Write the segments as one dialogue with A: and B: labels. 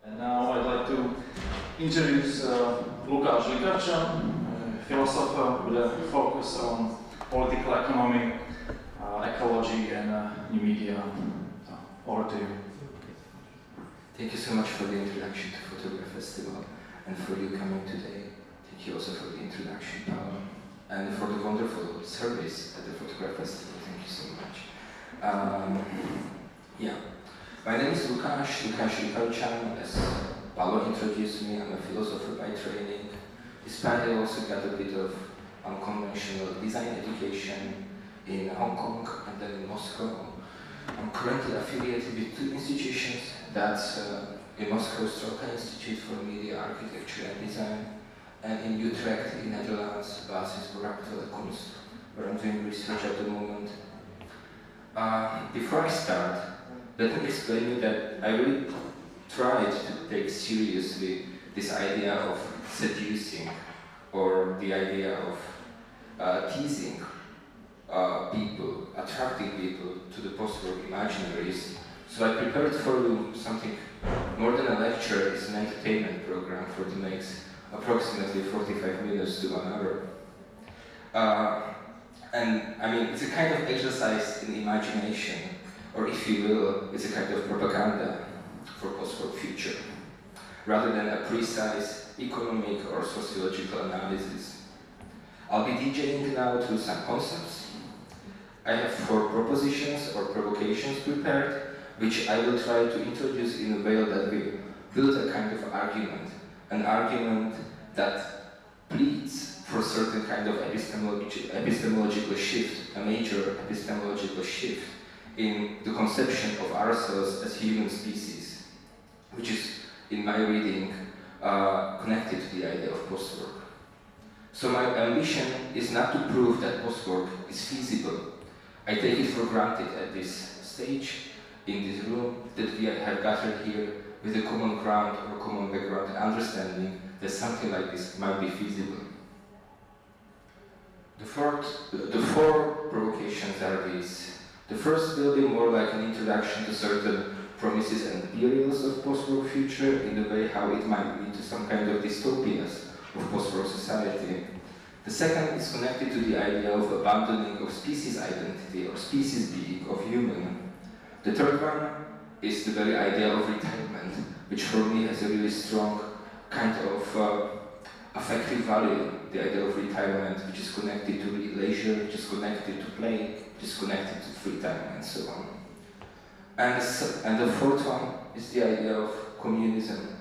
A: And now I'd like to introduce Lukáš Likavčan, a philosopher with a focus on political economy, ecology and new media. Over to you.
B: Thank you so much for the introduction to Fotograf Festival and for you coming today. Thank you also for the introduction, Paolo, and for the wonderful service at the Fotograf Festival. Thank you so much. My name is Lukáš Likavčan. As Paolo introduced me, I'm a philosopher by training. Despite I also got a bit of unconventional design education in Hong Kong and then in Moscow. I'm currently affiliated with two institutions. That's in Moscow, Stroka Institute for Media Architecture and Design, and in Utrecht, in Netherlands, Basis voor Actuele Kunst, where I'm doing research at the moment. Before I start, let me explain you that I really tried to take seriously this idea of seducing, or the idea of teasing people, attracting people to the post-work imaginaries. So I prepared for you something more than a lecture. It's an entertainment program for the next approximately 45 minutes to 1 hour. And I mean, it's a kind of exercise in imagination, or if you will, it's a kind of propaganda for post-work future, rather than a precise economic or sociological analysis. I'll be DJing now through some concepts. I have 4 propositions or provocations prepared, which I will try to introduce in a way that we build a kind of argument, an argument that pleads for a certain kind of epistemological shift, a major epistemological shift in the conception of ourselves as human species, which is, in my reading, connected to the idea of post-work. So my ambition is not to prove that post-work is feasible. I take it for granted at this stage, in this room, that we have gathered here with a common ground or common background and understanding that something like this might be feasible. The 4 provocations are these. The first will be more like an introduction to certain promises and perils of post-work future in the way how it might lead to some kind of dystopias of post-work society. The second is connected to the idea of abandoning of species identity or species being of human. The third one is the very idea of retirement, which for me has a really strong kind of affective value, the idea of retirement, which is connected to leisure, which is connected to play, which is connected to free time, and so on. And the fourth one is the idea of communism.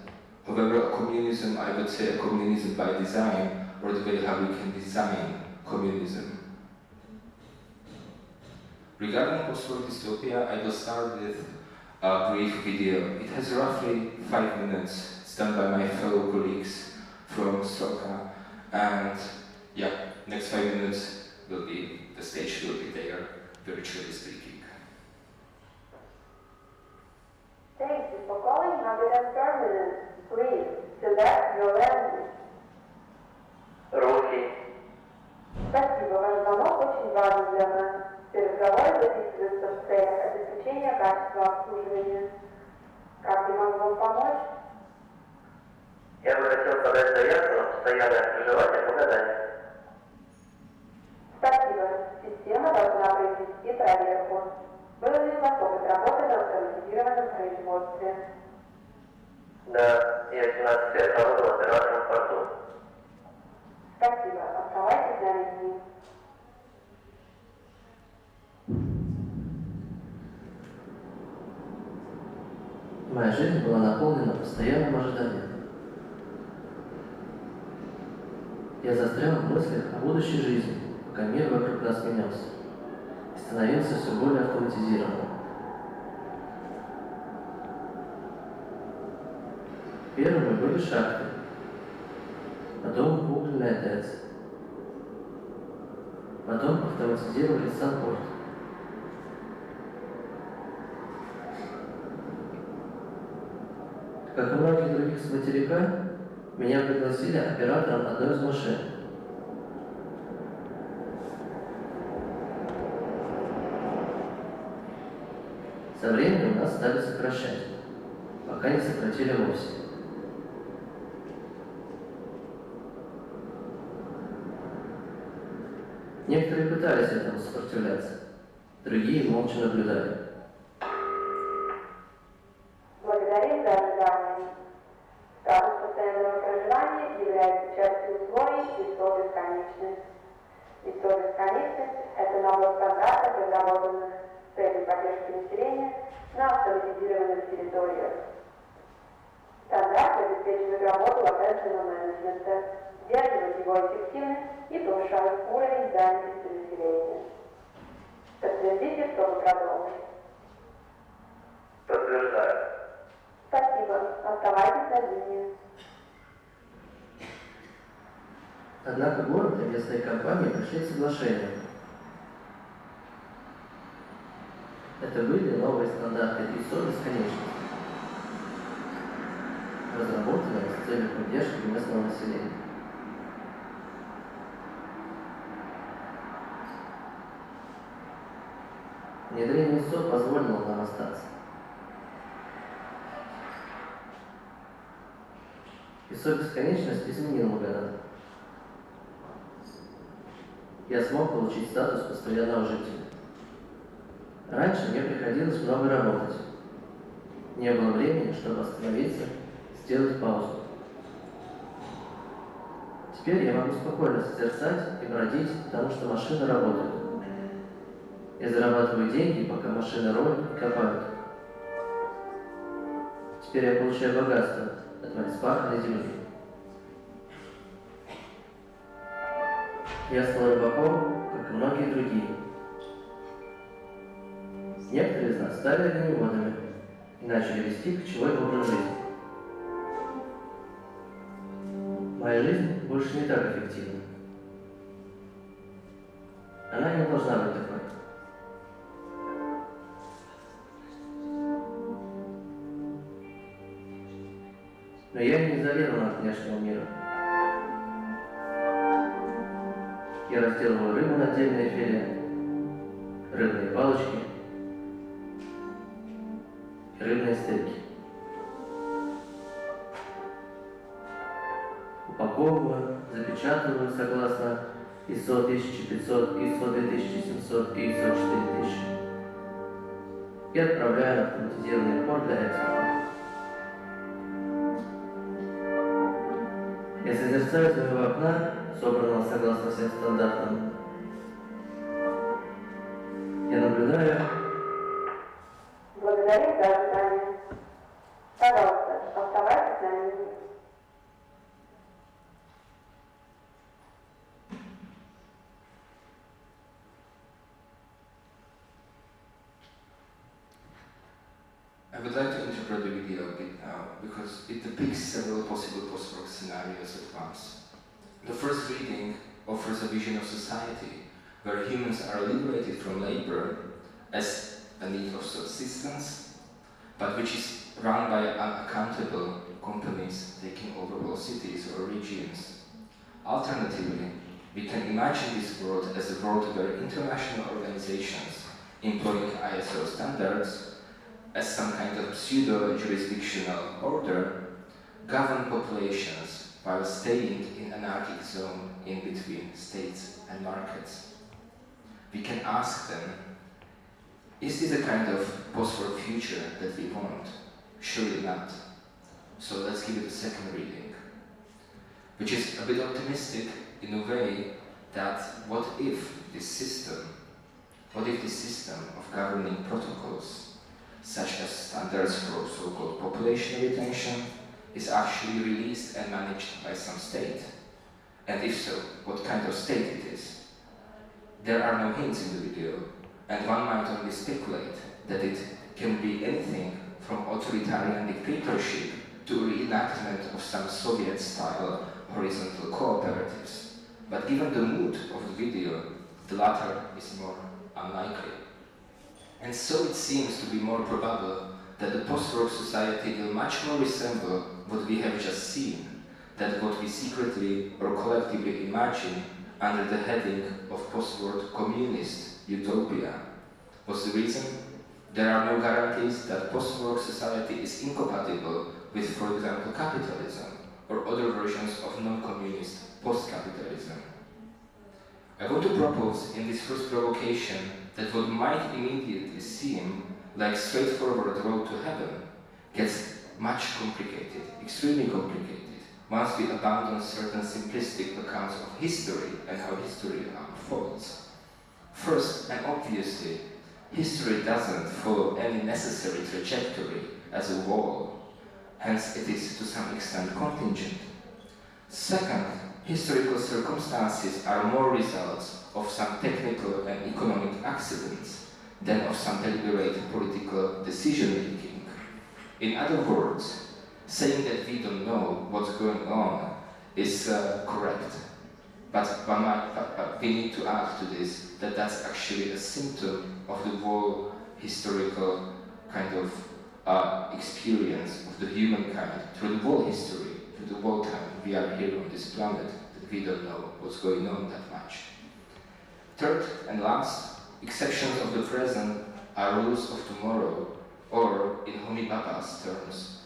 B: However, communism, I would say a communism by design, or the way how we can design communism. Regarding post-work dystopia, I will start with a brief video. It has roughly 5 minutes. It's done by my fellow colleagues from Stroka, and yeah, next 5 minutes will be, the stage will be there, virtually speaking.
C: Thank you for calling Habitat Permanent. Please select your language.
D: Русский.
C: Спасибо, ваш звонок очень важен для нас. Все разговоры записываются в целях обеспечения качества обслуживания. Как я могу вам помочь?
D: Я бы хотел подать заявку на постоянное проживание по гаданию.
C: Спасибо. Система должна произвести проверку. Был ли у вас опыт работы на автоматизированном производстве?
D: Да, я 17 лет работал оператором в порту.
C: Спасибо. Оставайтесь на линии.
E: Моя жизнь была наполнена постоянным ожиданием. Я застрял в мыслях о будущей жизни, пока мир вокруг нас менялся и становился все более автоматизированным. Первыми были шахты, потом угольная ТЭЦ, потом автоматизировали сам порт. Как и многих других с материка, меня пригласили оператором одной из машин. Со временем нас стали сокращать. пока не сократили вовсе. Некоторые пытались этому сопротивляться, другие молча наблюдали.
C: Благодарим за ожидание. Статус постоянного проживания является частью условий ИСО бесконечность. ИСО бесконечность – это набор стандартов, разработанных с целью поддержки населения на автоматизированных территориях. Стандарты обеспечивают работу локального менеджмента, сдерживают его эффективность и повышают уровень занятости населения. Подтвердите, чтобы продолжить.
D: Подтверждаю.
C: Спасибо. Оставайтесь на линии.
E: Однако город и местные компании пришли к соглашению. Это были новые стандарты ИСО бесконечности, разработанные с целью поддержки местного населения. Внедрение ИСО позволило нам остаться. ИСО бесконечность изменил мой город. Я смог получить статус постоянного жителя. Раньше мне приходилось много работать. Не было времени, чтобы остановиться, сделать паузу. Теперь я могу спокойно созерцать и бродить, потому что машины работают. Я зарабатываю деньги, пока машины роют и копают. Теперь я получаю богатство от моей вспаханной земли. Я стал рыбаком, как и многие другие. Некоторые из нас стали огневодами и начали вести кочевой образ жизни. Моя жизнь больше не так эффективна. Она не должна быть такой. Но я не изолирован от внешнего мира. Я разделываю рыбу на отдельные филе, рыбные палочки и рыбные стейки. Упаковываю, запечатываю согласно ИСО 1500, ИСО 2700 и ИСО 4000 и отправляю на автоматизированный порт для экспорта. Я созерцаю своего окна, собранного согласно всем стандартам. Я наблюдаю.
C: Благодарим за ожидание. Пожалуйста, оставайтесь на линии.
B: I would like to interpret the video a bit now, because it depicts several possible post-work scenarios at once. The first reading offers a vision of society where humans are liberated from labor as a need of subsistence, but which is run by unaccountable companies taking over all cities or regions. Alternatively, we can imagine this world as a world where international organizations employing ISO standards as some kind of pseudo-jurisdictional order govern populations while staying in an anarchic zone in between states and markets. We can ask them, is this a kind of post-war future that we want? Surely not. So let's give it a second reading, which is a bit optimistic in a way that what if this system of governing protocols, such as standards for so-called population retention, is actually released and managed by some state? And if so, what kind of state it is? There are no hints in the video, and one might only speculate that it can be anything from authoritarian dictatorship to reenactment of some Soviet-style horizontal cooperatives. But given the mood of the video, the latter is more unlikely. And so it seems to be more probable that the post-war society will much more resemble what we have just seen than what we secretly or collectively imagine under the heading of post-war communist utopia. What's the reason? There are no guarantees that post-war society is incompatible with, for example, capitalism or other versions of non-communist post-capitalism. I want to propose in this first provocation that what might immediately seem like straightforward road to heaven gets much complicated, extremely complicated, once we abandon certain simplistic accounts of history and how history unfolds. First, and obviously, history doesn't follow any necessary trajectory as a wall, hence it is to some extent contingent. Second, historical circumstances are more results of some technical and economic accidents than of some deliberate political decision-making. In other words, saying that we don't know what's going on is correct, but we need to add to this that that's actually a symptom of the whole historical kind of experience of the humankind through the whole history, through the whole time we are here on this planet, that we don't know what's going on that much. Third and last, exceptions of the present are rules of tomorrow, or in Homi Bhabha's terms,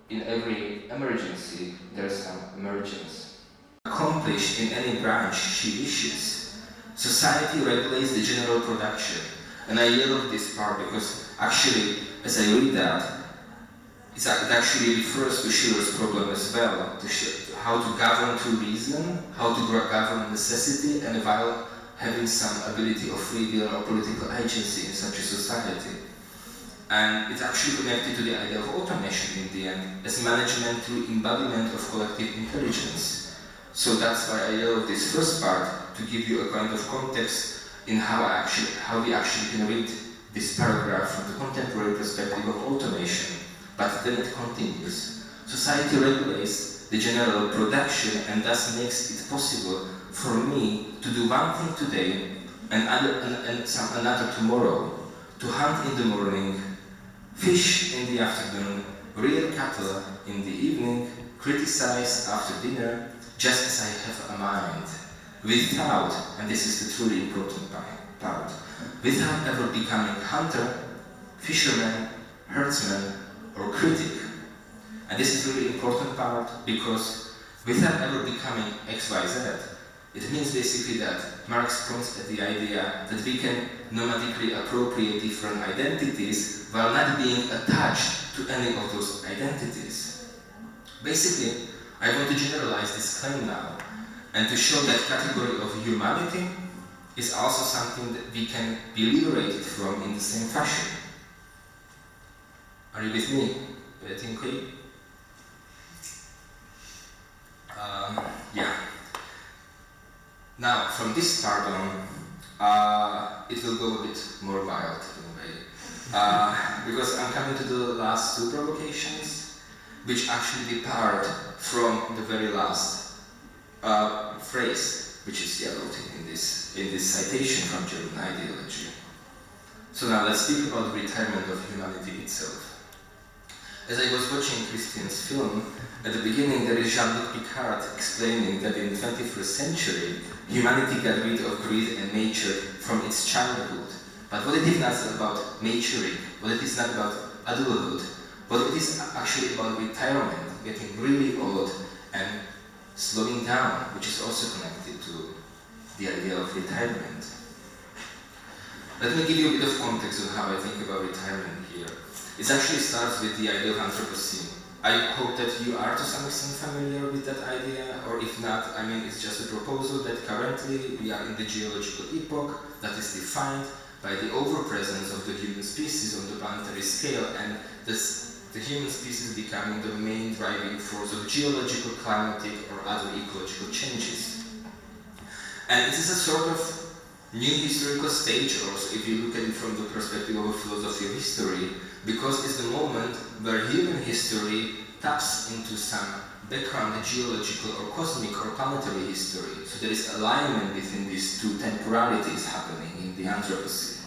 B: in every emergency there's some emergence. Accomplished in any branch she wishes, society regulates the general production. And I love this part because actually, as I read that, it actually refers to Schiller's problem as well, how to govern through reason, how to govern necessity, and while having some ability of free will or political agency in such a society. And it's actually connected to the idea of automation in the end, as management through embodiment of collective intelligence. So that's why I love this first part, to give you a kind of context in how we actually can read this paragraph from the contemporary perspective of automation. But then it continues. Society regulates the general production and thus makes it possible for me to do one thing today and another tomorrow, to hunt in the morning, fish in the afternoon, rear cattle in the evening, criticize after dinner, just as I have a mind, without, and this is the truly important part, without ever becoming hunter, fisherman, herdsman, or critic. And this is really important part because without ever becoming XYZ, it means basically that Marx points at the idea that we can nomadically appropriate different identities while not being attached to any of those identities. Basically, I want to generalize this claim now and to show that category of humanity is also something that we can be liberated from in the same fashion. Are you with me? Everything clear? Yeah. Now, from this part on, it will go a bit more wild in a way. Because I'm coming to the last two provocations, which actually depart from the very last phrase, which is yellowed in this citation from German ideology. So now let's speak about the retirement of humanity itself. As I was watching Christian's film, at the beginning there is Jean-Luc Picard explaining that in the 21st century, humanity got rid of greed and nature from its childhood. But what it is not about maturing, what it is not about adulthood, but it is actually about retirement, getting really old and slowing down, which is also connected to the idea of retirement. Let me give you a bit of context on how I think about retirement here. It actually starts with the idea of Anthropocene. I hope that you are to some extent familiar with that idea, or if not, I mean, it's just a proposal that currently we are in the geological epoch that is defined by the overpresence of the human species on the planetary scale, and the human species becoming the main driving force of geological, climatic, or other ecological changes. And this is a sort of new historical stage also, if you look at it from the perspective of a philosophy of history, because it's the moment where human history taps into some background geological or cosmic or planetary history. So there is alignment between these two temporalities happening in the Anthropocene.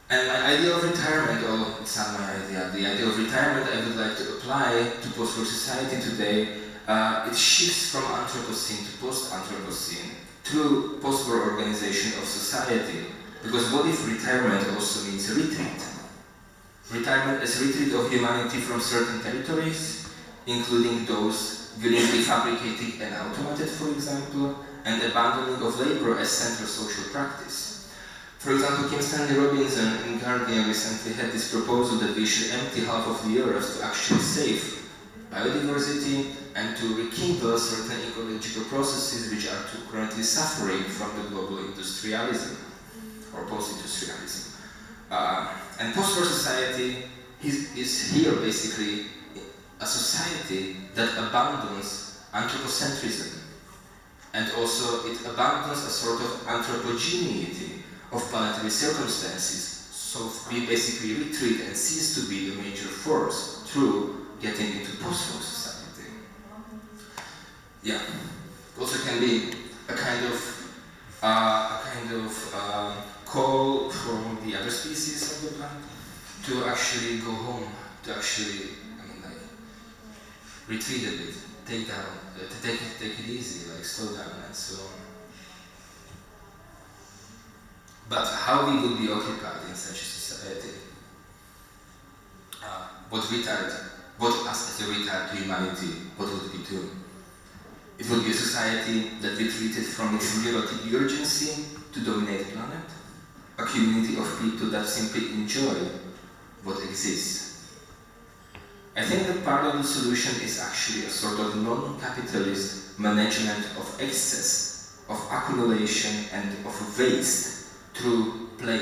B: And my idea of retirement, or it's not my idea, the idea of retirement I would like to apply to post-war society today, it shifts from Anthropocene to post-Anthropocene through post-war organization of society, Because what if retirement also means retreat? Retirement as retreat of humanity from certain territories, including those willingly fabricated and automated, for example, and abandoning of labor as central social practice. For example, Kim Stanley Robinson in Guardian recently had this proposal that we should empty half of the earth to actually save biodiversity and to rekindle certain ecological processes which are currently suffering from the global industrialism or post-industrialism. And post-war society is here basically a society that abandons anthropocentrism, and also it abandons a sort of anthropogeneity of planetary circumstances. So we basically retreat and cease to be the major force through getting into post-war society. Yeah, it also can be a kind of call from the other species of the planet to actually go home, to actually, retreat a bit, take it easy, slow down and so on. But how we would be occupied in such a society? What us as a retired to humanity, what would we do? It would be a society that retreated from its relative urgency to dominate the planet, a community of people that simply enjoy what exists. I think that part of the solution is actually a sort of non-capitalist management of excess, of accumulation and of waste through play.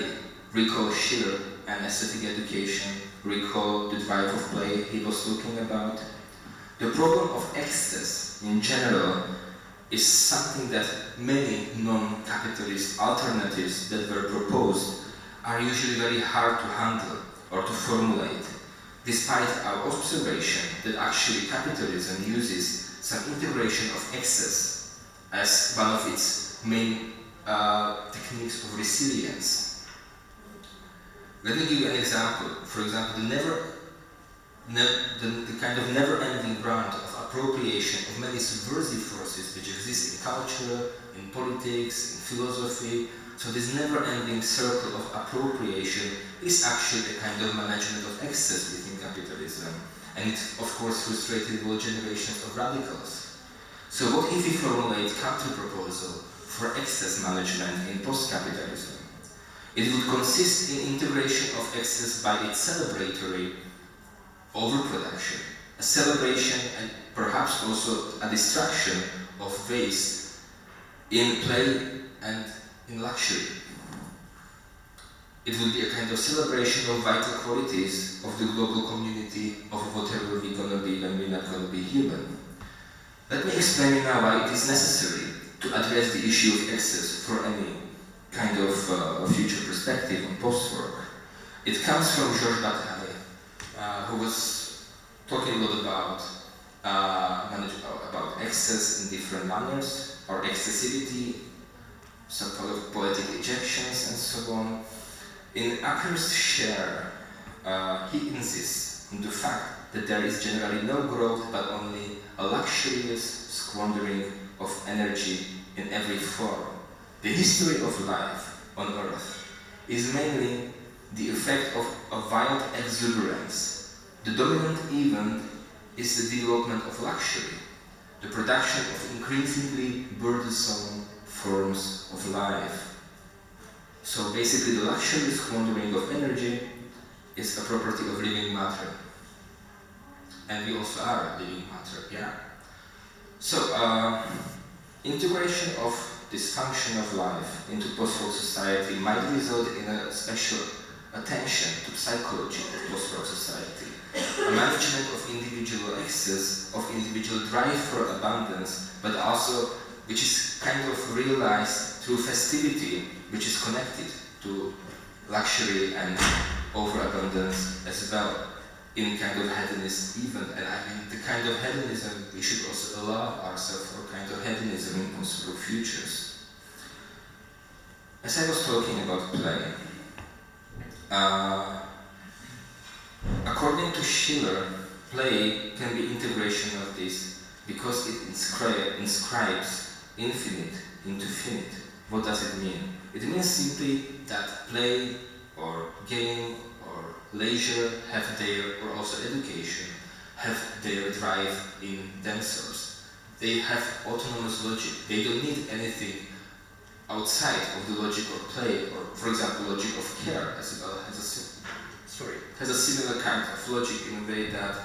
B: Recall Schiller and aesthetic education, recall the drive of play he was talking about. The problem of excess in general is something that many non-capitalist alternatives that were proposed are usually very hard to handle or to formulate, despite our observation that actually capitalism uses some integration of excess as one of its main techniques of resilience. Let me give you an example. For example, the kind of never-ending round of appropriation of many subversive forces which exist in culture, in politics, in philosophy. So this never-ending circle of appropriation is actually a kind of management of excess within capitalism, and it of course frustrated whole generations of radicals. So what if we formulate counter-proposal for excess management in post-capitalism? It would consist in integration of excess by its celebratory overproduction, a celebration and perhaps also a distraction of waste in play and in luxury. It would be a kind of celebration of vital qualities of the global community of whatever we're gonna be when we're not gonna be human. Let me explain now why it is necessary to address the issue of excess for any kind of future perspective on post-work. It comes from Georges Bataille, who was talking a lot about excess in different manners, or excessivity, some kind of poetic ejections and so on. In Acker's share, he insists on the fact that there is generally no growth but only a luxurious squandering of energy in every form. The history of life on Earth is mainly the effect of a wild exuberance. The dominant event is the development of luxury, the production of increasingly burdensome forms of life. So basically the luxury squandering of energy is a property of living matter. And we also are living matter, yeah? So integration of this function of life into post-war society might result in a special attention to psychology of post-war society, a management of individual excess, of individual drive for abundance, but also which is kind of realized through festivity, which is connected to luxury and overabundance as well, in kind of hedonist event. And I mean, the kind of hedonism, we should also allow ourselves for kind of hedonism in possible futures. As I was talking about play, according to Schiller, play can be integration of this because it inscribes infinite into finite. What does it mean? It means simply that play or game or leisure have their, or also education, have their drive in themselves. They have autonomous logic. They don't need anything outside of the logic of play, or for example, logic of care as well has a similar kind of logic in a way that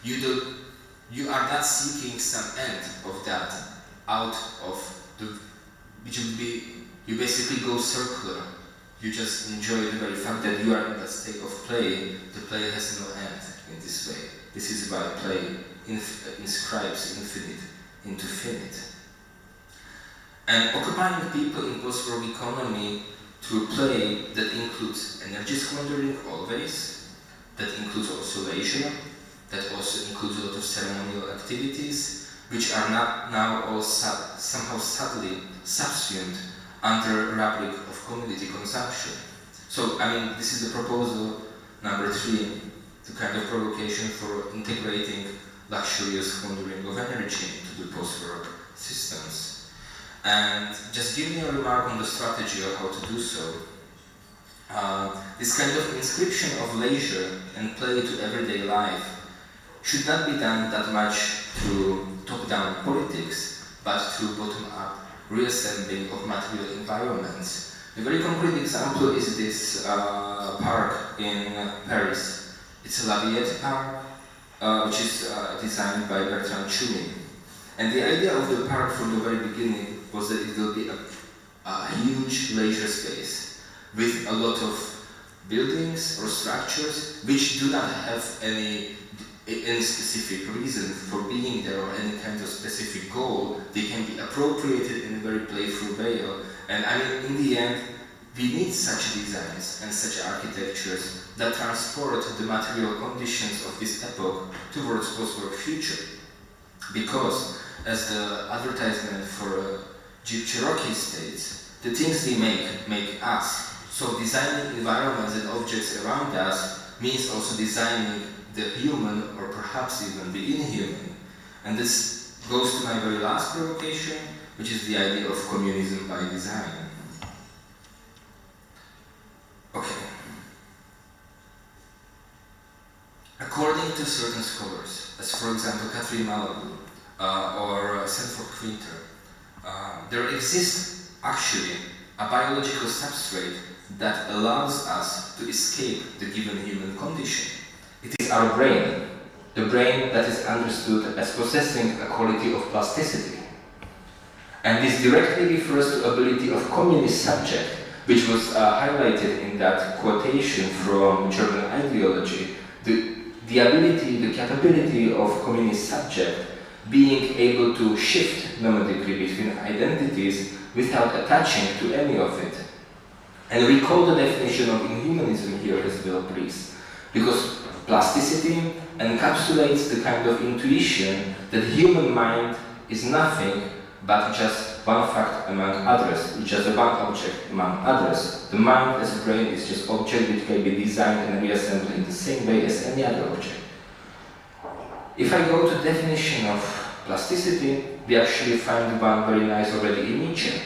B: you are not seeking some end of that out of the, which would be, you basically go circular. You just enjoy the very fact that you are in that state of play. The play has no end in this way. This is why play inscribes infinite into finite. And occupying people in post-war economy through play that includes energy squandering always, that includes also leisure, that also includes a lot of ceremonial activities, which are not now all somehow subtly subsumed under rubric of commodity consumption. So, I mean, this is the proposal number 3, the kind of provocation for integrating luxurious squandering of energy into the post-war systems. And just give me a remark on the strategy of how to do so. This kind of inscription of leisure and play to everyday life should not be done that much through top-down politics, but through bottom-up reassembling of material environments. A very concrete example is this park in Paris. It's a La Villette Park, which is designed by Bertrand Chumi. And the idea of the park from the very beginning was that it will be a huge leisure space with a lot of buildings or structures which do not have any specific reason for being there or any kind of specific goal. They can be appropriated in a very playful way. And I mean, in the end, we need such designs and such architectures that transport the material conditions of this epoch towards post-war future. Because, as the advertisement for Jeep Cherokee states, the things we make us. So designing environments and objects around us means also designing the human or perhaps even the inhuman. And this goes to my very last provocation, which is the idea of communism by design. Okay. According to certain scholars, as for example Catherine Malabou or Sanford Quinter, there exists actually a biological substrate that allows us to escape the given human condition. It is our brain, the brain that is understood as possessing a quality of plasticity. And this directly refers to ability of communist subject, which was highlighted in that quotation from German ideology, the ability, the capability of communist subject being able to shift nomadically between identities without attaching to any of it. And recall the definition of inhumanism here as well, please, because plasticity encapsulates the kind of intuition that human mind is nothing but just one fact among others, it's just one object among others. The mind as a brain is just object which can be designed and reassembled in the same way as any other object. If I go to definition of plasticity, we actually find one very nice already in Nietzsche.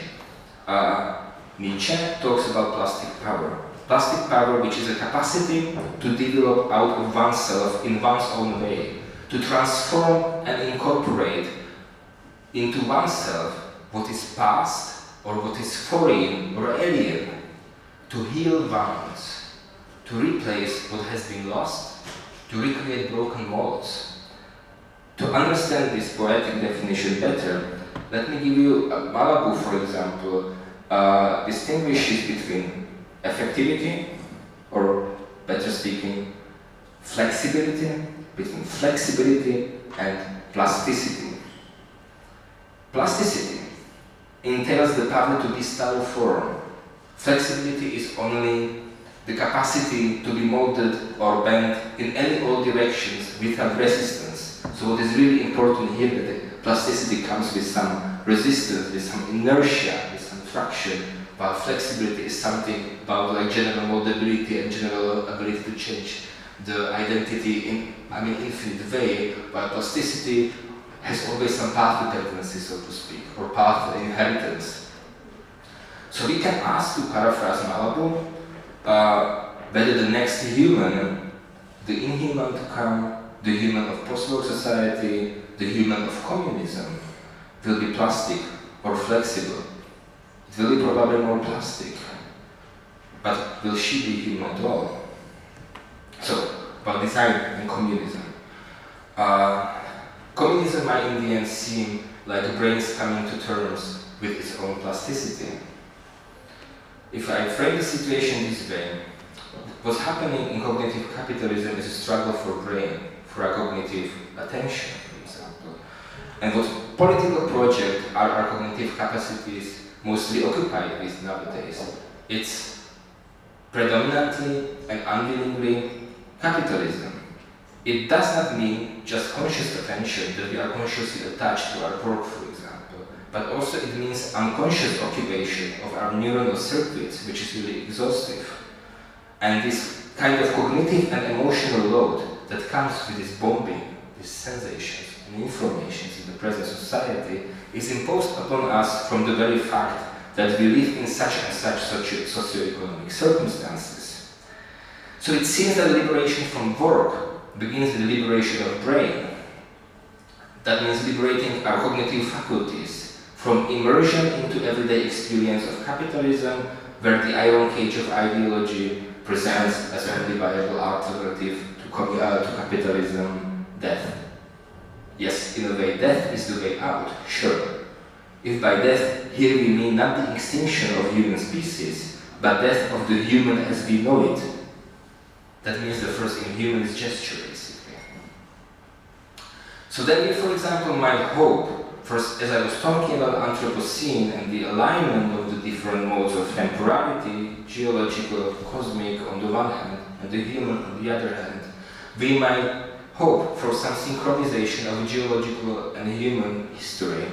B: Nietzsche talks about plastic power. Plastic power, which is a capacity to develop out of oneself in one's own way, to transform and incorporate into oneself what is past or what is foreign or alien, to heal wounds, to replace what has been lost, to recreate broken molds. To understand this poetic definition better, let me give you Malabou, for example, distinguishes between effectivity, or better speaking, flexibility, between flexibility and plasticity. Plasticity entails the power to bestow form. Flexibility is only the capacity to be molded or bent in any all directions without resistance. So what is really important here is that plasticity comes with some resistance, with some inertia, with some traction, while flexibility is something about like general moldability and general ability to change the identity in infinite way, while plasticity has always some path dependency, so to speak, or path inheritance. So we can ask, to paraphrase Malabo, whether the next human, the inhuman to come, the human of post-war society, the human of communism, will be plastic or flexible. It will be probably more plastic. But will she be human at all? So, about design and communism. Communism might in the end seem like brains coming to terms with its own plasticity. If I frame the situation this way, what's happening in cognitive capitalism is a struggle for brain, for our cognitive attention, for example. And what political projects are our cognitive capacities mostly occupied with nowadays? It's predominantly and unwillingly capitalism. It does not mean just conscious attention, that we are consciously attached to our work, for example, but also it means unconscious occupation of our neuronal circuits, which is really exhaustive. And this kind of cognitive and emotional load that comes with this bombing, these sensations and informations in the present society is imposed upon us from the very fact that we live in such and such socio-economic circumstances. So it seems that liberation from work begins with the liberation of brain. That means liberating our cognitive faculties from immersion into everyday experience of capitalism, where the iron cage of ideology presents as only viable alternative to capitalism, death. Yes, in a way, death is the way out, sure. If by death, here we mean not the extinction of human species, but death of the human as we know it. That means the first inhumanist gesture, basically. So then we, for example, might hope, first, as I was talking about Anthropocene and the alignment of the different modes of temporality, geological, cosmic on the one hand, and the human on the other hand, we might hope for some synchronization of geological and human history.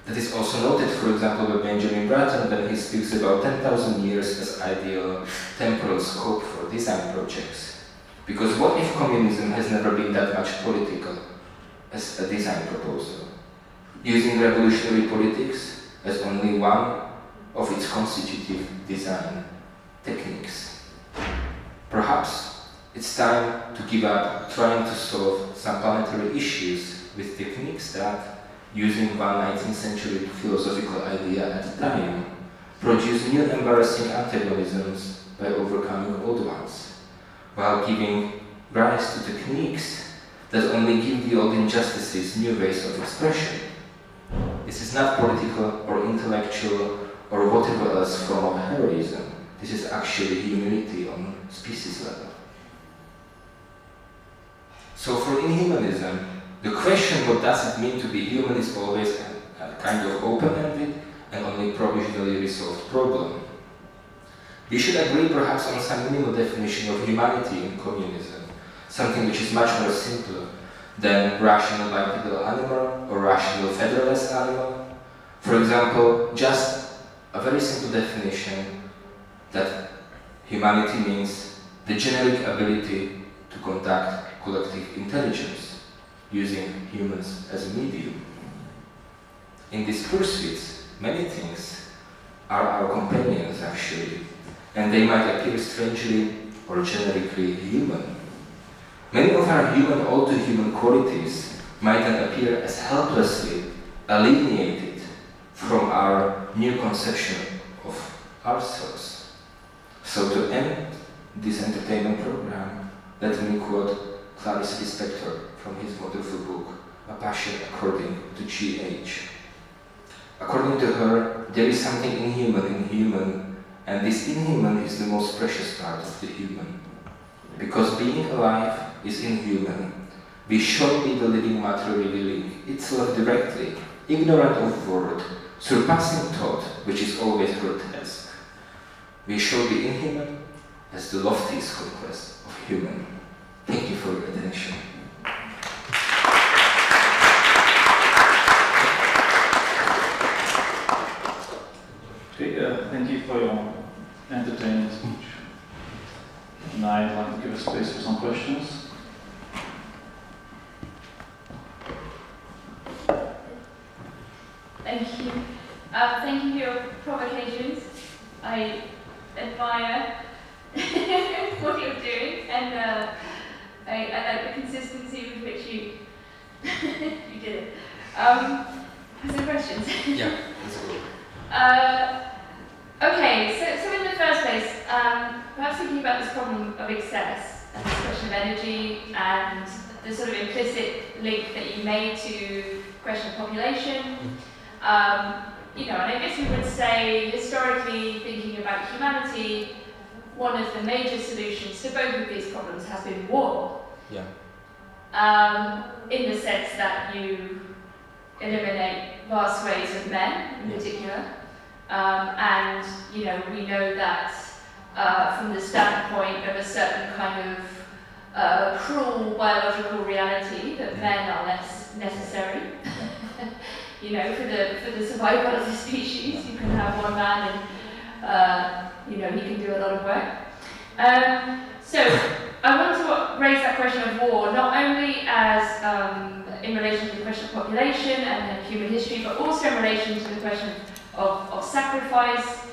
B: That is also noted, for example, by Benjamin Bratton when he speaks about 10,000 years as ideal temporal scope for design projects. Because what if communism has never been that much political as a design proposal? Using revolutionary politics as only one of its constitutive design techniques. Perhaps it's time to give up trying to solve some planetary issues with techniques that, using one 19th century philosophical idea at a time, produce new embarrassing antagonisms by overcoming old ones, while giving rise to techniques that only give the old injustices new ways of expression. This is not political or intellectual or whatever else form of heroism. This is actually humility on species level. So for inhumanism, the question what does it mean to be human is always a kind of open-ended and only provisionally resolved problem. We should agree perhaps on some minimal definition of humanity in communism, something which is much more simple than rational bipedal animal or rational featherless animal. For example, just a very simple definition that humanity means the generic ability to conduct collective intelligence, using humans as a medium. In these pursuits, many things are our companions actually, and they might appear strangely or generically human. Many of our human, all-to-human qualities might then appear as helplessly alienated from our new conception of ourselves. So to end this entertainment program, let me quote Clarice Lispector from his wonderful book, A Passion According to G.H. According to her, there is something inhuman in human, and this inhuman is the most precious part of the human. Because being alive is inhuman, we shall be the living matter revealing itself directly, ignorant of word, surpassing thought, which is always grotesque. We shall be inhuman as the loftiest conquest of human. Thank you for your attention.
A: Okay, thank you for your entertaining speech. Now I'd like to give a space for some questions.
F: Thank you. Thank you for your provocations. I admire what you're doing, and I like the consistency with which you you did it. Some questions?
B: Yeah, that's good.
F: Okay, so in the first place, perhaps thinking about this problem of excess and this question of energy and the sort of implicit link that you made to the question of population. And I guess we would say, historically, thinking about humanity, one of the major solutions to both of these problems has been war.
B: Yeah.
F: In the sense that you eliminate vast swathes of men, in particular. And we know that from the standpoint of a certain kind of cruel biological reality, that men are less necessary. For the survival of the species, you can have one man and he can do a lot of work. So I want to raise that question of war, not only as in relation to the question of population and human history, but also in relation to the question of sacrifice,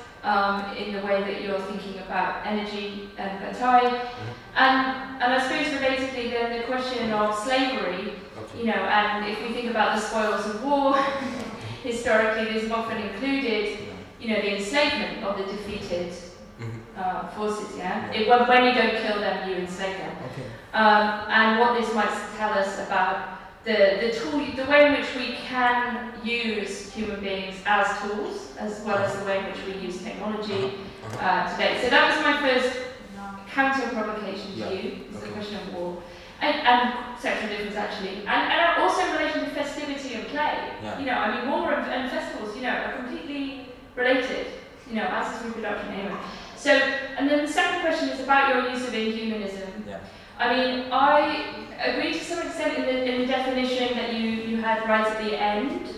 F: in the way that you're thinking about energy and batai, and I suppose relatedly then the question of slavery, and if we think about the spoils of war, historically this has often included, the enslavement of the defeated forces, when you don't kill them, you enslave them. And what this might tell us about the way in which we can use human beings as tools, as well as the way in which we use technology today. So that was my first counter-provocation to you, is the question of war. And sexual difference, actually. And also in relation to festivity and play. War and festivals, are completely related, as is reproduction anyway. So, and then the second question is about your use of inhumanism. I agree to some extent in the definition that you had right at the end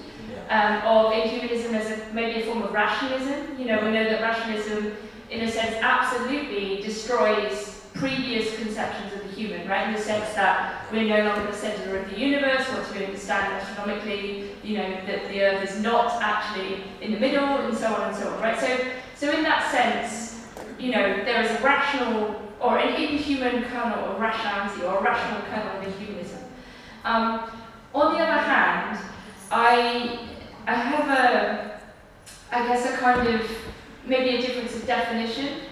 F: of inhumanism as maybe a form of rationalism. We know that rationalism, in a sense, absolutely destroys previous conceptions of the human, right? In the sense that we're no longer the centre of the universe, or to understand astronomically, that the Earth is not actually in the middle, and so on and so on, right? So in that sense, there is a rational or an inhuman kernel of rationality, or a rational kernel of inhumanism. On the other hand, I have a kind of, maybe a difference of definition,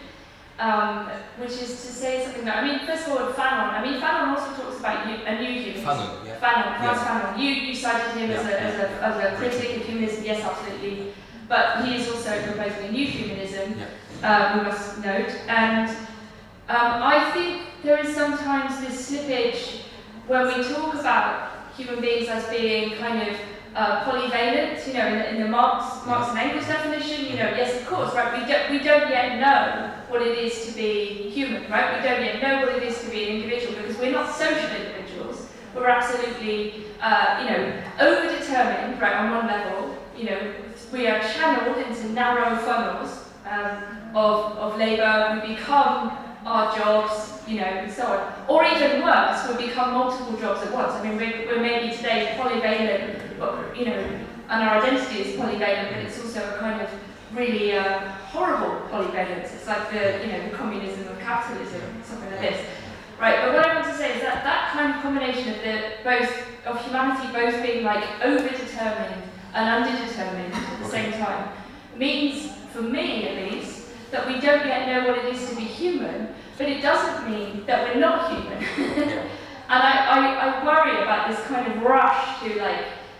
F: which is to say something that, first of all, Fanon. Fanon also talks about a new humanism. Fanon, Frantz Fanon. You cited him as a critic of humanism, yes, absolutely. But he is also proposing a new humanism, we must note. And I think there is sometimes this slippage when we talk about human beings as being kind of polyvalent, in the Marx and Engels definition, yes, of course, right, we don't yet know what it is to be human, right? We don't yet know what it is to be an individual, because we're not social individuals. We're absolutely, over-determined, right, on one level, we are channeled into narrow funnels of labour, we become our jobs, and so on. Or even worse, we become multiple jobs at once. We're maybe today polyvalent, and our identity is polyvalent, but it's also a kind of really horrible polyvalence. It's like the communism of capitalism, something like this. Right, but what I want to say is that kind of combination of humanity both being like over-determined and underdetermined at the same time means, for me at least, that we don't yet know what it is to be human, but it doesn't mean that we're not human. And I worry about this kind of rush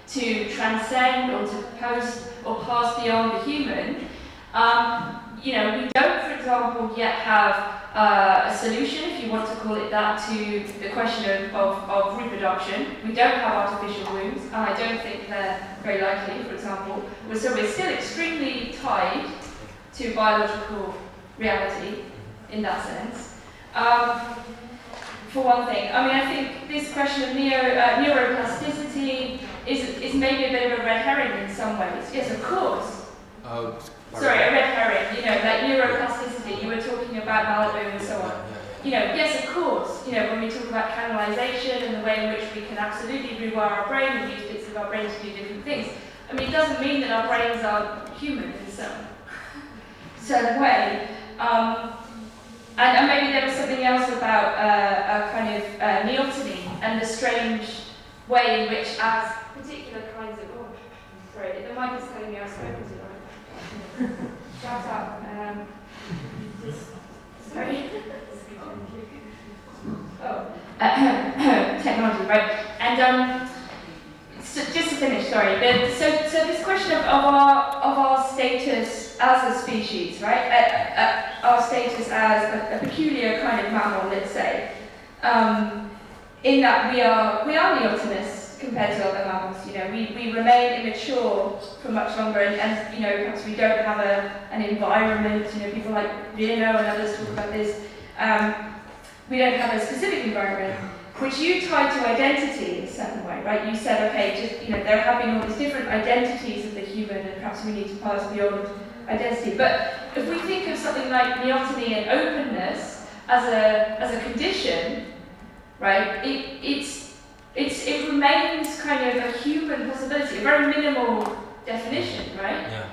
F: to transcend or to post or pass beyond the human. We don't, for example, yet have a solution, if you want to call it that, to the question of reproduction. We don't have artificial wombs, and I don't think they're very likely, for example. So we're still extremely tied to biological reality in that sense. For one thing, I think this question of neuroplasticity is maybe a bit of a red herring in some ways. Yes, of course. Sorry, a red herring, like neuroplasticity, you were talking about Malibu and so on. Yes, of course, when we talk about canalization and the way in which we can absolutely rewire our brain and use bits of our brain to do different things, it doesn't mean that our brains are human in some. certain way. And maybe there was something else about a kind of neoteny and the strange way in which, as particular kinds of, oh, sorry, the mic is telling me I've spoken to it. Shout out. Sorry. Oh, technology, right? And so just to finish, sorry. So this question of our status as a species, right? Our status as a peculiar kind of mammal, let's say, in that we are neotenous compared to other mammals. You know, we remain immature for much longer, and you know, perhaps we don't have an environment. You know, people like Vino and others talk about this. We don't have a specific environment, which you tied to identity in a certain way, right? You said, okay, just, you know, they're having all these different identities of the human, and perhaps we need to pass beyond identity. But if we think of something like neoteny and openness as a condition, right? It remains kind of a human possibility, a very minimal definition, right?
B: Yeah.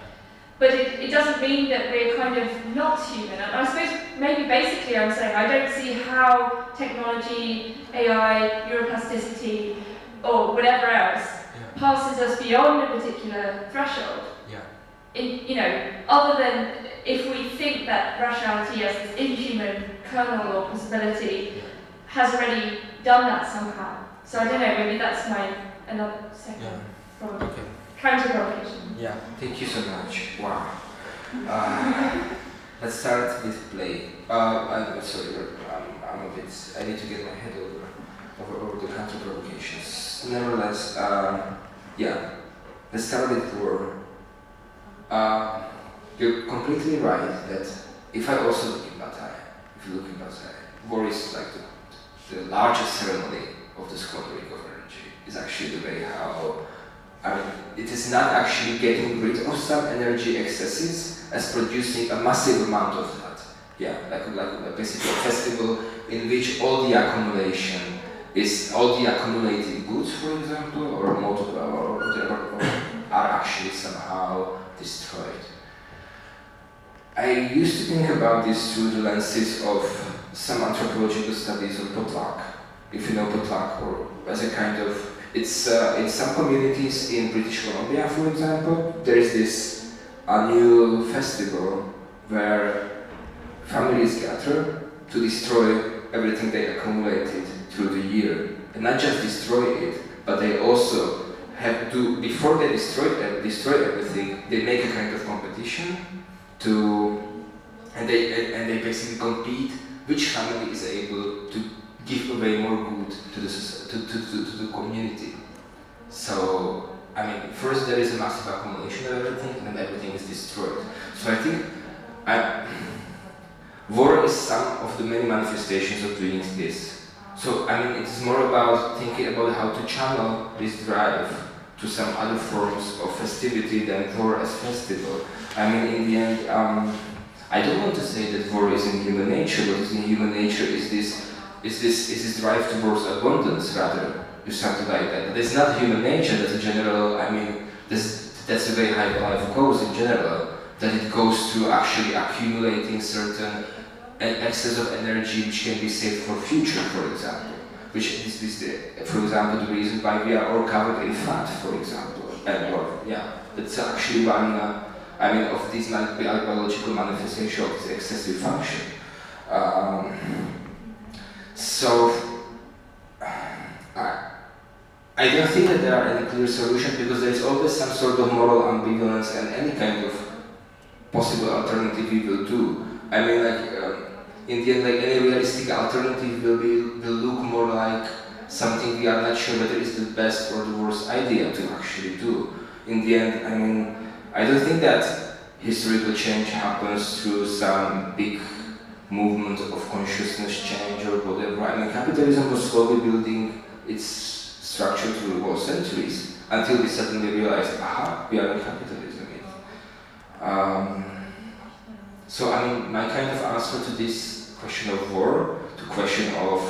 F: But it doesn't mean that we're kind of not human. And I suppose maybe basically I'm saying I don't see how technology, AI, neuroplasticity, or whatever else passes us beyond a particular threshold.
B: Yeah.
F: You know, other than if we think that rationality as this inhuman kernel or possibility has already done that somehow. So I don't know, maybe that's another second problem.
B: Okay.
F: Counter-provocation.
B: Yeah, thank you so much. Wow. Let's start with play. I'm sorry, I'm a bit. I need to get my head over the counter-provocations. Nevertheless, yeah. Let's start with war. You're completely right that if I also look in Bataille, war is like the largest ceremony of the squandering of energy. Is actually the way how. It is not actually getting rid of some energy excesses as producing a massive amount of that. Yeah, like basically a festival in which all the accumulation is all the accumulated goods, for example, or whatever, are actually somehow destroyed. I used to think about this through the lenses of some anthropological studies of potluck, if you know potluck, or as a kind of. It's in some communities in British Columbia, for example, there is this annual festival where families gather to destroy everything they accumulated through the year. And not just destroy it, but they also have to, before they destroy everything, they make a kind of competition and they basically compete which family is able to give away more good to the community. So, I mean, first there is a massive accumulation of everything, and then everything is destroyed. So I think war is some of the many manifestations of doing this. So, I mean, it's more about thinking about how to channel this drive to some other forms of festivity than war as festival. I mean, in the end, I don't want to say that war is in human nature. What is in human nature is this drive towards abundance, rather, or something like that. That's not human nature, that's a general, I mean, that's the way how life goes in general, that it goes to actually accumulating certain excess of energy which can be saved for future, for example. Which is for example, the reason why we are all covered in fat, for example. That's actually one, of this biological manifestation of this excessive function. I don't think that there are any clear solutions because there is always some sort of moral ambivalence and any kind of possible alternative we will do. I mean, in the end, any realistic alternative will look more like something we are not sure whether it's the best or the worst idea to actually do. In the end, I mean, I don't think that historical change happens through some big movement of consciousness change or whatever. I mean, capitalism was slowly building its structure through all centuries until we suddenly realized, aha, we are in capitalism. So, I mean, my kind of answer to this question of war, to question of,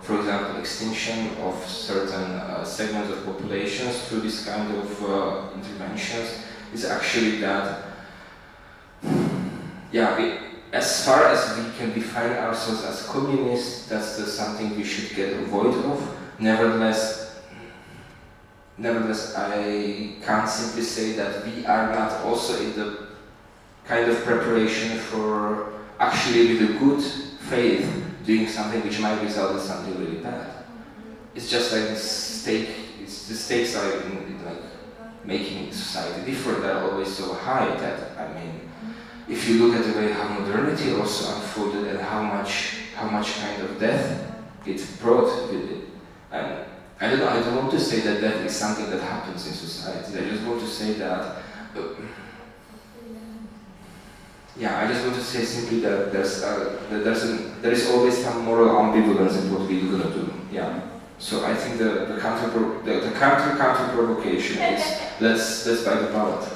B: for example, extinction of certain segments of populations through this kind of interventions, is actually that as far as we can define ourselves as communists, that's something we should get avoid of. Nevertheless, I can't simply say that we are not also in the kind of preparation for actually with a good faith doing something which might result in something really bad. It's just like the stakes are in like making society different are always so high that, I mean, if you look at the way how modernity also unfolded and how much kind of death it brought with it, and I don't want to say that death is something that happens in society. I just want to say that, I just want to say simply that there is always some moral ambivalence in what we're gonna do. Yeah. So I think the counter provocation is let's buy the ballot.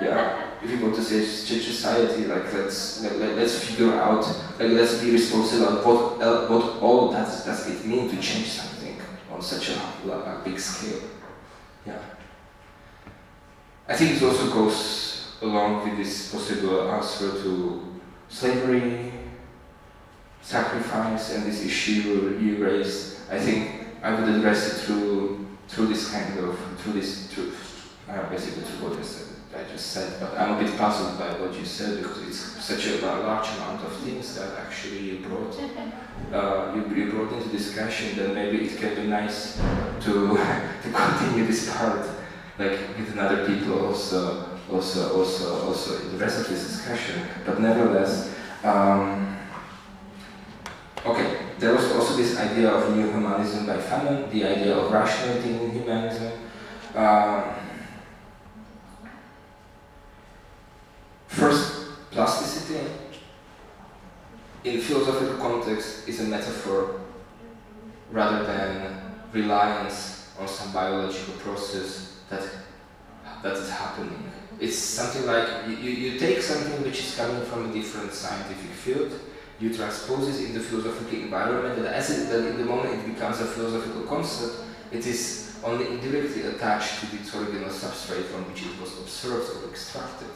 B: Yeah. If you want to say change society, like let's figure out, like let's be responsible on what all does it mean to change something on such a big scale. Yeah. I think it also goes along with this possible answer to slavery, sacrifice, and this issue you raised. I think I would address it through basically through what I just said, but I'm a bit puzzled by what you said because it's such a large amount of things that actually you brought into discussion that maybe it can be nice to continue this part like with other people also in the rest of this discussion. But nevertheless, okay, there was also this idea of new humanism by Fanon, the idea of rationality in humanism. First, plasticity in philosophical context is a metaphor rather than reliance on some biological process that is happening. It's something like you take something which is coming from a different scientific field, you transpose it in the philosophical environment, and that in the moment it becomes a philosophical concept, it is only indirectly attached to its original substrate from which it was observed or extracted.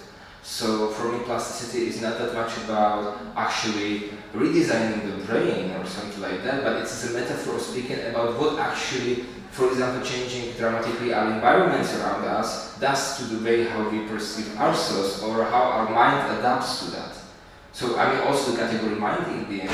B: So for me, plasticity is not that much about actually redesigning the brain or something like that, but it's a metaphor speaking about what actually, for example, changing dramatically our environments around us does to the way how we perceive ourselves or how our mind adapts to that. So I mean also the category mind in the end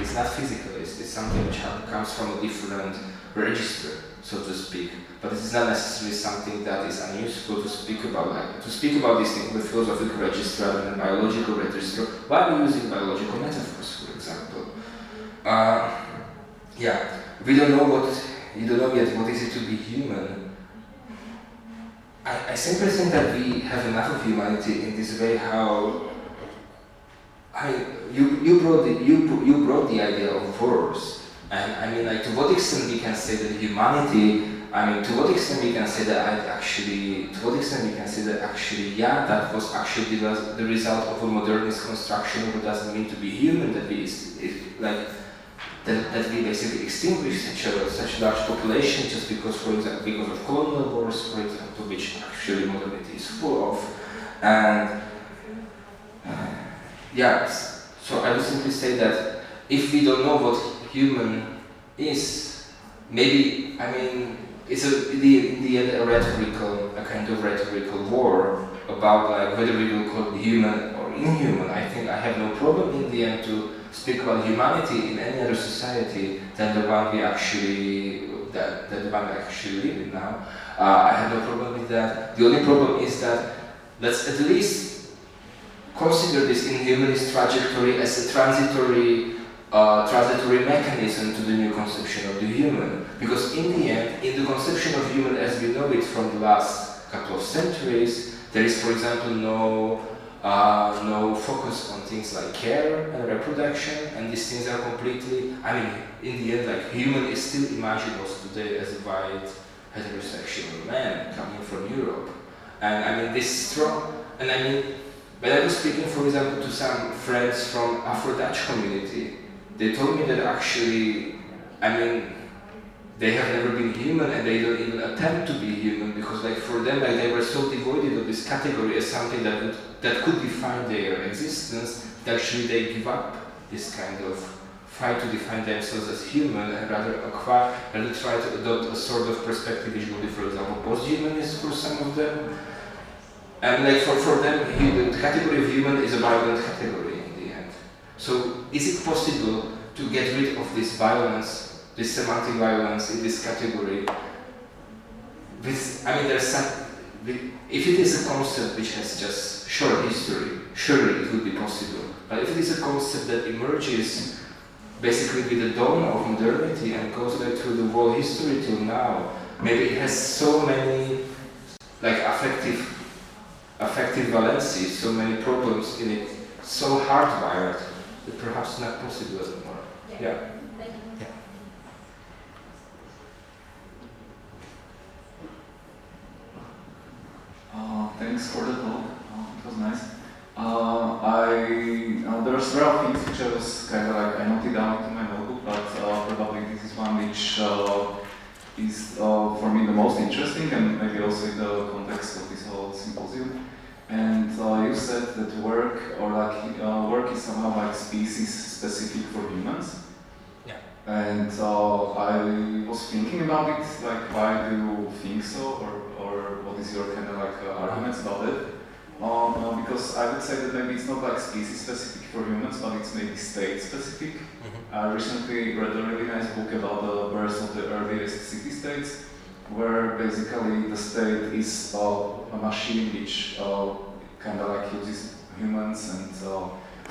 B: is not physical, it's something which comes from a different register, so to speak. But it is not necessarily something that is unuseful to speak about. Like, to speak about these things with philosophical register rather than biological register, while using biological metaphors, for example. We don't know yet what is it to be human. I simply think that we have enough of humanity in this way. How you brought the idea of wars, and I mean, like, to what extent we can say that humanity. I mean, to what extent we can say that that was actually the result of a modernist construction, what does it mean to be human, that we basically extinguish such large population just because, for example, because of colonial wars, for example, which actually modernity is full of. And so I would simply say that if we don't know what human is, maybe, I mean, it's in the end a kind of rhetorical war about like whether we will call it human or inhuman. I think I have no problem in the end to speak about humanity in any other society than the one we actually live in now. I have no problem with that. The only problem is that let's at least consider this inhumanist trajectory as a transitory mechanism to the new conception of the human. Because in the end, in the conception of human as we know it from the last couple of centuries, there is, for example, no focus on things like care and reproduction, and these things are completely, I mean, in the end, like, human is still imagined also today as a white heterosexual man coming from Europe. And I mean, this strong, and I mean, when I was speaking, for example, to some friends from Afro-Dutch community, they told me that actually, I mean, they have never been human and they don't even attempt to be human, because like for them, like they were so devoid of this category as something that could define their existence, that actually they give up this kind of fight to define themselves as human and rather try to adopt a sort of perspective which will be, for example, post-humanist for some of them. And like for them, the category of human is a violent category in the end. So is it possible to get rid of this violence, this semantic violence in this category? If it is a concept which has just short history, surely it would be possible. But if it is a concept that emerges basically with the dawn of modernity and goes back through the whole history till now, maybe it has so many like affective valencies, so many problems in it, so hardwired that perhaps not possible anymore. Yeah.
A: Thanks for the talk. It was nice. There were several things which I was kind of like I noted down into my notebook, but probably this is one which is for me the most interesting, and maybe also in the context of this whole symposium. And you said that work is somehow like species specific for humans.
B: Yeah.
A: And I was thinking about it, like why do you think so, or what is your kind of like arguments about it? Because I would say that maybe it's not like species specific for humans, but it's maybe state specific. I recently read a really nice book about the birth of the earliest city-states, where basically the state is a machine which kind of like uses humans and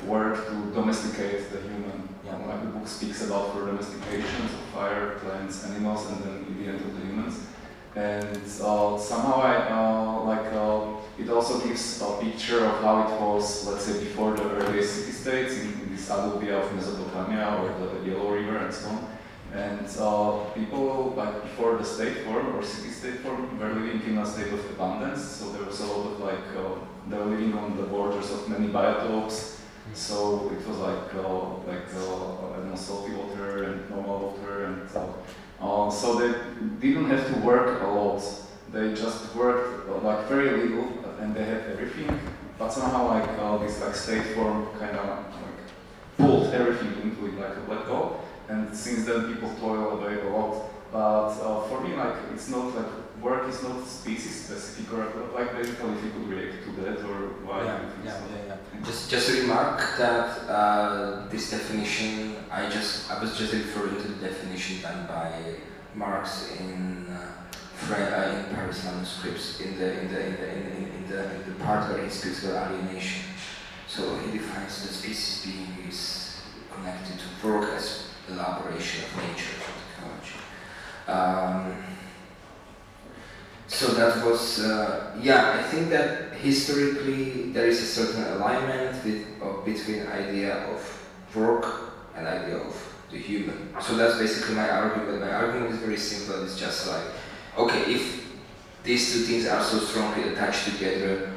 A: work to domesticate the human. Like the book speaks about for domestication of fire, plants, animals, and then in the end of the humans. And somehow it also gives a picture of how it was, let's say, before the earliest city-states in this Alubia of Mesopotamia or the Yellow River and so on. And people, like before the state form or city-state form, were living in a state of abundance. So there was a lot of they were living on the borders of many biotopes. So it was I don't know, salty water and normal water, and so they didn't have to work a lot. They just worked like very little, and they had everything. But somehow this state form kind of like pulled everything into it like a black hole. And since then people toil away a lot. But for me, it's not like work is not species specific, or like basically if you could relate to that, or why?
B: Just a remark that this definition, I was just referring to the definition done by Marx in Paris manuscripts in the part where he speaks about alienation. So he defines that species being is connected to work as elaboration of nature or technology. So that was, I think that historically there is a certain alignment between idea of work and idea of the human. So that's basically my argument. My argument is very simple. It's just like, okay, if these two things are so strongly attached together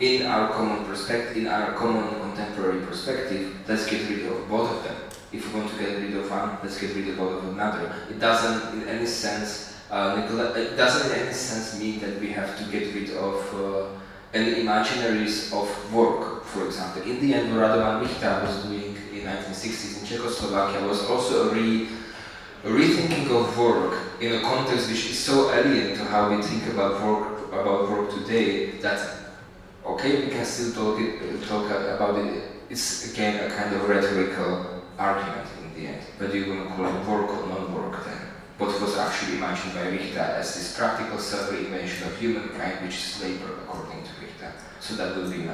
B: in our common perspective, in our common contemporary perspective, let's get rid of both of them. If we want to get rid of one, let's get rid of another. It doesn't in any sense mean that we have to get rid of any imaginaries of work, for example. In the end, what Radovan Michta was doing in 1960s in Czechoslovakia was also a rethinking of work in a context which is so alien to how we think about work today, that okay, we can still talk about it. It's again a kind of rhetorical argument in the end. But you want to call it work or non-work then? What was actually imagined by Richter as this practical self-reinvention of humankind, which is labor, according to Richter. So that will be the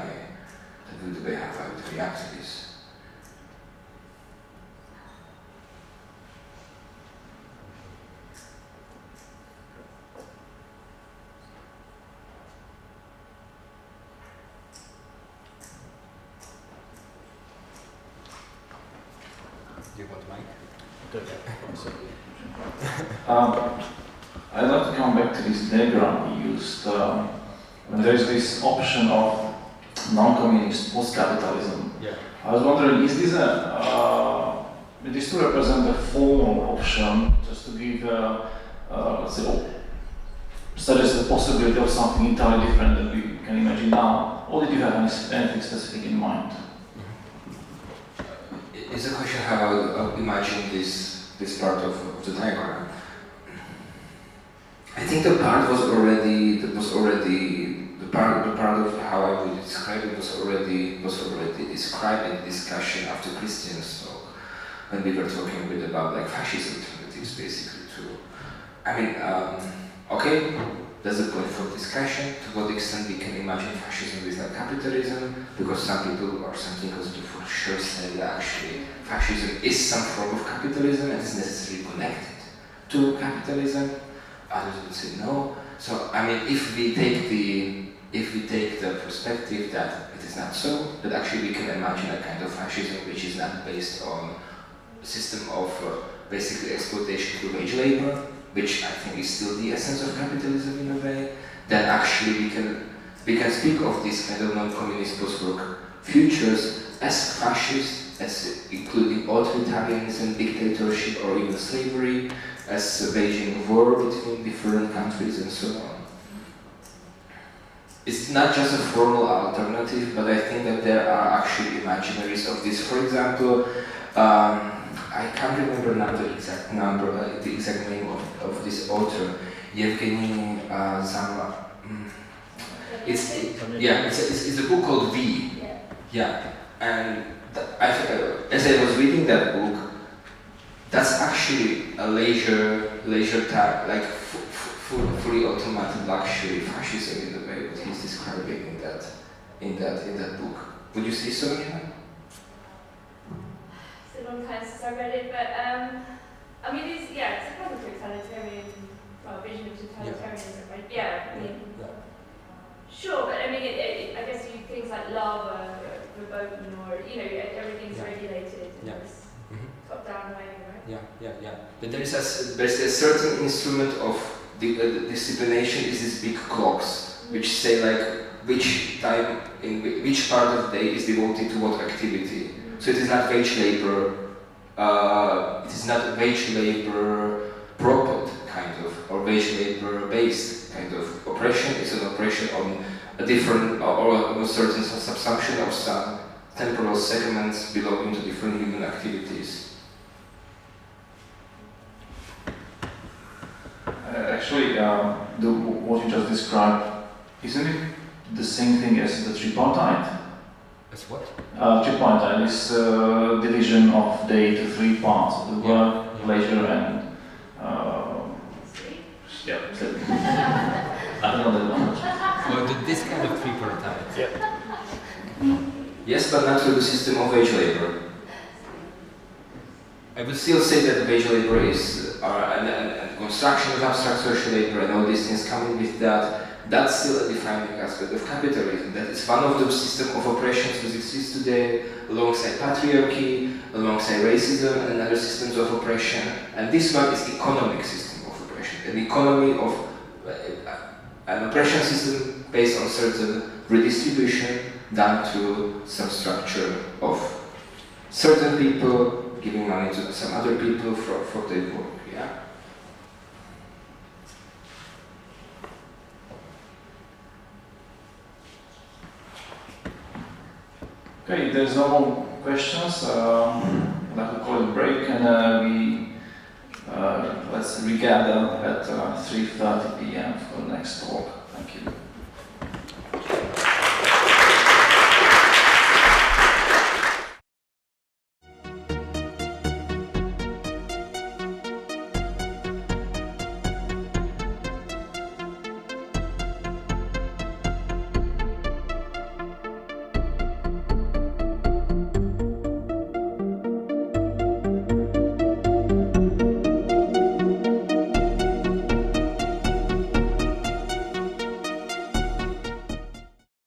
B: way how I would react to this. Do you want the mic?
A: I'd like to come back to this diagram you used. When there's this option of non-communist post-capitalism, I was wondering, is this These two represent a formal option, just to give, let's say, suggest the possibility of something entirely different that we can imagine now. Or did you have anything specific in mind?
B: It's a question how I imagine this part of the diagram. I think the part was already the part of how I would describe it was already described in discussion after Christian's talk, when we were talking a bit about like fascist alternatives basically too. I mean, okay, that's the point for discussion, to what extent we can imagine fascism without capitalism, because some people or some thinkers do for sure say that actually fascism is some form of capitalism and is necessarily connected to capitalism. Others would say no. So I mean, if we take the perspective that it is not so, that actually we can imagine a kind of fascism which is not based on a system of basically exploitation through wage labor, which I think is still the essence of capitalism in a way, then actually we can speak of these kind of non-communist post-work futures as fascist, as including authoritarianism, dictatorship, or even slavery, as a waging war between different countries and so on. It's not just a formal alternative, but I think that there are actually imaginaries of this. For example, I can't remember now the exact name of this author, Yevgeny Zama. It's a book called V. Yeah, and as I was reading that book, that's actually a leisure time, like fully automated luxury fascism in the way that he's describing in that book. Would you say so, Nina?
F: It's a long time since I read it, but I mean, it's a kind of totalitarian vision of totalitarianism, right? Yeah, I mean, sure, but I mean, I guess things like lava, verboten, or everything's regulated in this top-down way, right?
B: Yeah. But there's a certain instrument of disciplination is these big clocks, which say like which time in which part of the day is devoted to what activity. So it is not wage labor. It is not wage labor propelled kind of, or wage labor based kind of oppression. It's an oppression on a different or on a certain subsumption of some temporal segments belonging to different human activities.
A: Actually, what you just described, isn't it the same thing as the tripartite?
B: As what?
A: Tripartite is division of day to three parts: the work, leisure, and I don't know that one.
B: Well, this kind of tripartite. Yeah. Yes, but not through the system of wage labor. I would still say that wage labor is and construction of abstract social labor and all these things coming with that. That's still a defining aspect of capitalism. That is one of those systems of oppressions that exist today, alongside patriarchy, alongside racism, and other systems of oppression. And this one is economic system of oppression, an economy of an oppression system based on certain redistribution done to some structure of certain people giving money to some other people for their work. Yeah.
A: Okay, there's no more questions. I'd like to call it a break, and we let's regather at 3:30 p.m.